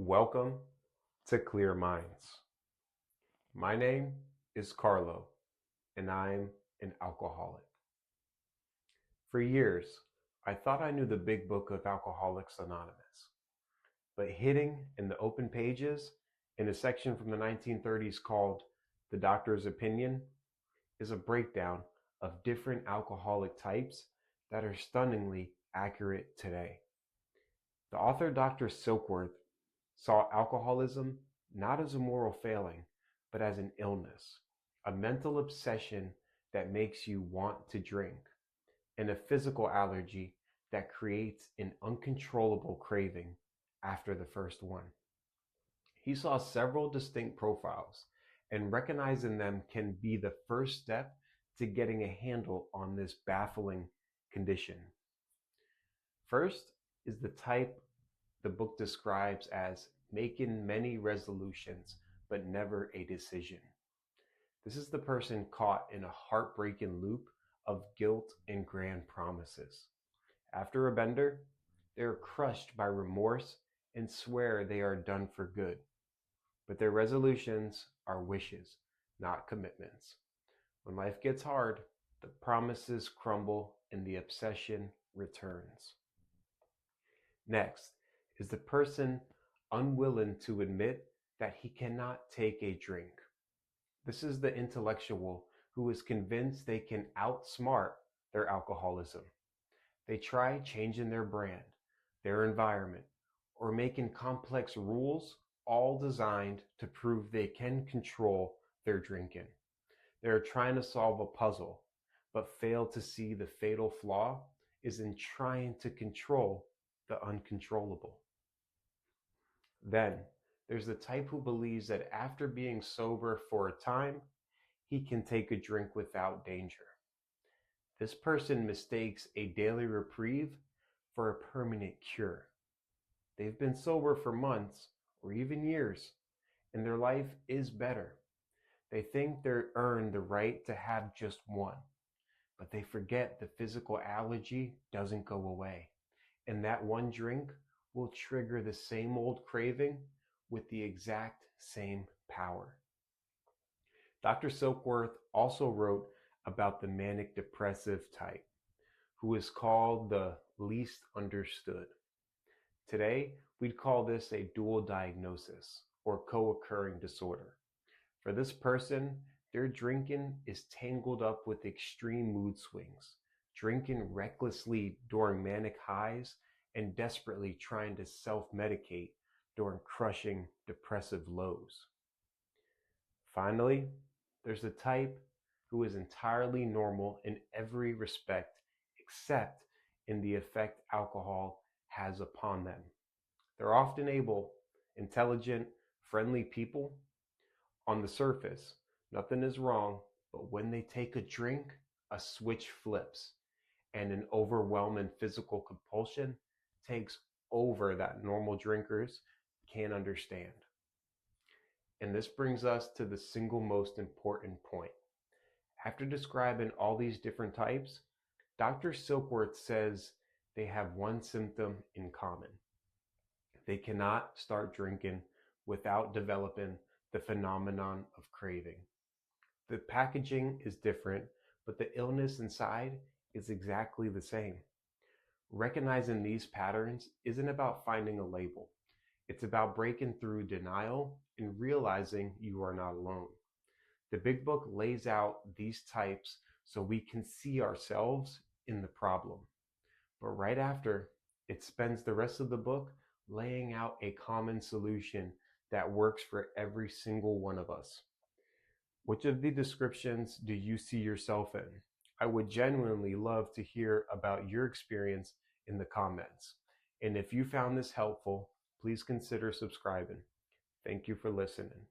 Welcome to Clear Minds. My name is Carlo, and I'm an alcoholic. For years, I thought I knew the big book of Alcoholics Anonymous, but hidden in the open pages in a section from the 1930s called The Doctor's Opinion is a breakdown of different alcoholic types that are stunningly accurate today. The author Dr. Silkworth saw alcoholism not as a moral failing, but as an illness, a mental obsession that makes you want to drink, and a physical allergy that creates an uncontrollable craving after the first one. He saw several distinct profiles, and recognizing them can be the first step to getting a handle on this baffling condition. First is the type the book describes as making many resolutions, but never a decision. This is the person caught in a heartbreaking loop of guilt and grand promises. After a bender, they are crushed by remorse and swear they are done for good. But their resolutions are wishes, not commitments. When life gets hard, the promises crumble and the obsession returns. Next is the person unwilling to admit that he cannot take a drink. This is the intellectual who is convinced they can outsmart their alcoholism. They try changing their brand, their environment, or making complex rules, all designed to prove they can control their drinking. They are trying to solve a puzzle, but fail to see the fatal flaw is in trying to control the uncontrollable. Then there's the type who believes that after being sober for a time, he can take a drink without danger. This person mistakes a daily reprieve for a permanent cure. They've been sober for months or even years, and their life is better. They think they earned the right to have just one, but they forget the physical allergy doesn't go away, and that one drink will trigger the same old craving with the exact same power. Dr. Silkworth also wrote about the manic depressive type, who is called the least understood. Today, we'd call this a dual diagnosis or co-occurring disorder. For this person, their drinking is tangled up with extreme mood swings, drinking recklessly during manic highs and desperately trying to self-medicate during crushing depressive lows. Finally, there's the type who is entirely normal in every respect except in the effect alcohol has upon them. They're often able, intelligent, friendly people. On the surface, nothing is wrong, but when they take a drink, a switch flips, and an overwhelming physical compulsion takes over that normal drinkers can't understand. And this brings us to the single most important point. After describing all these different types, Dr. Silkworth says they have one symptom in common. They cannot start drinking without developing the phenomenon of craving. The packaging is different, but the illness inside is exactly the same. Recognizing these patterns isn't about finding a label. It's about breaking through denial and realizing you are not alone. The big book lays out these types so we can see ourselves in the problem. But right after, it spends the rest of the book laying out a common solution that works for every single one of us. Which of the descriptions do you see yourself in? I would genuinely love to hear about your experience in the comments. And if you found this helpful, please consider subscribing. Thank you for listening.